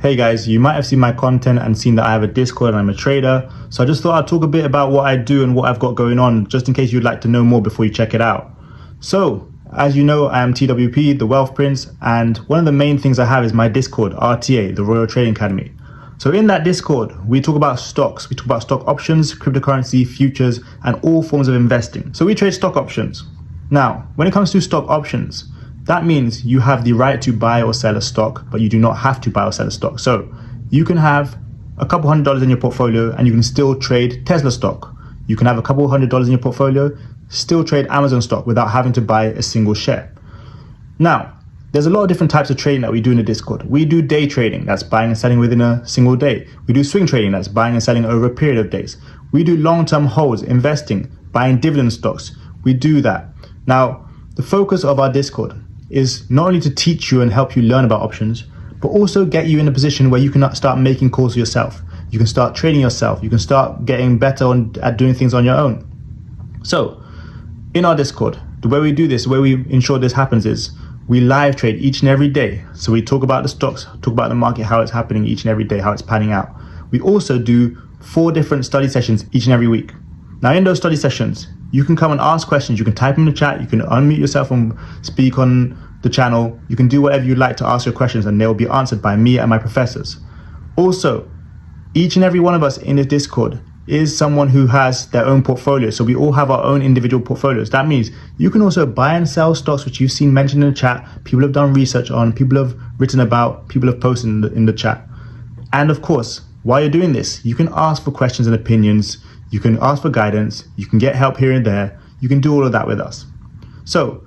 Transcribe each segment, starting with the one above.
Hey guys, you might have seen my content and seen that I have a Discord and I'm a trader. So I just thought I'd talk a bit about what I do and what I've got going on, just in case you'd like to know more before you check it out. So, as you know, I am TWP, the Wealth Prince, and one of the main things I have is my Discord, RTA, the Royal Trading Academy. So in that Discord, we talk about stocks, we talk about stock options, cryptocurrency, futures, and all forms of investing. So we trade stock options. Now, when it comes to stock options, that means you have the right to buy or sell a stock, but you do not have to buy or sell a stock. So you can have a couple $100 in your portfolio and you can still trade Tesla stock. You can have a couple $100 in your portfolio, still trade Amazon stock without having to buy a single share. Now, there's a lot of different types of trading that we do in the Discord. We do day trading, that's buying and selling within a single day. We do swing trading, that's buying and selling over a period of days. We do long-term holds, investing, buying dividend stocks. We do that. Now, the focus of our Discord is not only to teach you and help you learn about options, but also get you in a position where you can start making calls for yourself. You can start trading yourself. You can start getting better at doing things on your own. So, in our Discord, the way we do this, the way we ensure this happens is we live trade each and every day. So we talk about the stocks, talk about the market, how it's happening each and every day, how it's panning out. We also do 4 different study sessions each and every week. Now in those study sessions, you can come and ask questions. You can type in the chat, you can unmute yourself and speak on the channel. You can do whatever you'd like to ask your questions and they'll be answered by me and my professors. Also, each and every one of us in the Discord is someone who has their own portfolio. So we all have our own individual portfolios. That means you can also buy and sell stocks which you've seen mentioned in the chat, people have done research on, people have written about, people have posted in the chat. And of course, while you're doing this, you can ask for questions and opinions, you can ask for guidance, you can get help here and there, you can do all of that with us. So,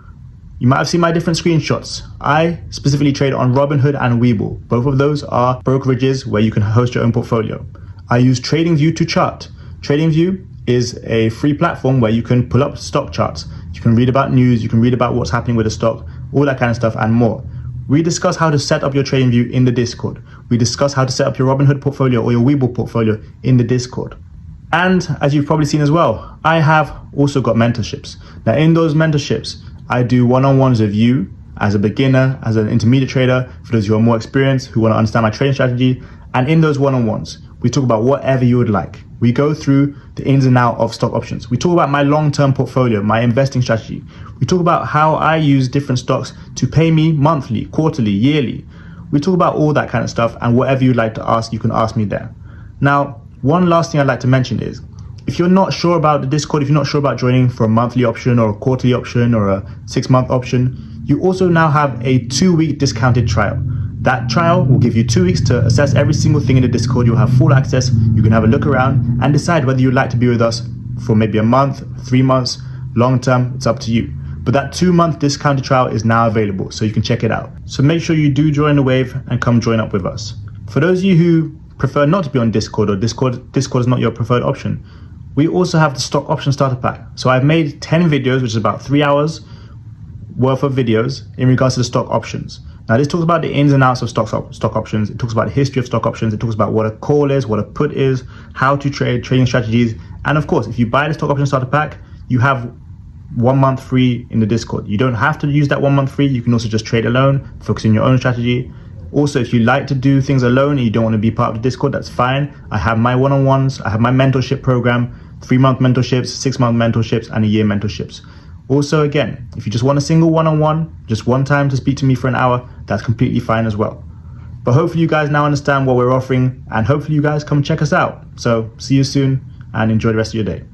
you might have seen my different screenshots. I specifically trade on Robinhood and Webull. Both of those are brokerages where you can host your own portfolio. I use TradingView to chart. TradingView is a free platform where you can pull up stock charts. You can read about news, you can read about what's happening with the stock, all that kind of stuff and more. We discuss how to set up your TradingView in the Discord. We discuss how to set up your Robinhood portfolio or your Webull portfolio in the Discord. And as you've probably seen as well, I have also got mentorships. Now in those mentorships, I do one-on-ones with you as a beginner, as an intermediate trader, for those who are more experienced, who want to understand my trading strategy. And in those one-on-ones, we talk about whatever you would like. We go through the ins and outs of stock options. We talk about my long-term portfolio, my investing strategy. We talk about how I use different stocks to pay me monthly, quarterly, yearly. We talk about all that kind of stuff, and whatever you'd like to ask, you can ask me there. Now, one last thing I'd like to mention is, if you're not sure about the Discord, if you're not sure about joining for a monthly option or a quarterly option or a 6-month option, you also now have a 2-week discounted trial. That trial will give you 2 weeks to assess every single thing in the Discord. You'll have full access. You can have a look around and decide whether you'd like to be with us for maybe a month, 3 months, long term, it's up to you. But that 2-month discounted trial is now available, so you can check it out. So make sure you do join the wave and come join up with us. For those of you who prefer not to be on Discord or Discord is not your preferred option, we also have the stock option starter pack. So I've made 10 videos, which is about 3 hours worth of videos in regards to the stock options. Now this talks about the ins and outs of stock options. It talks about the history of stock options. It talks about what a call is, what a put is, how to trade, trading strategies. And of course, if you buy the stock option starter pack, you have 1 month free in the Discord. You don't have to use that 1 month free. You can also just trade alone, focus on your own strategy. Also, if you like to do things alone and you don't want to be part of the Discord, that's fine. I have my one-on-ones, I have my mentorship program, 3-month mentorships, 6-month mentorships, and a year mentorships. Also, again, if you just want a single one-on-one, just one time to speak to me for an hour, that's completely fine as well. But hopefully you guys now understand what we're offering, and hopefully you guys come check us out. So see you soon and enjoy the rest of your day.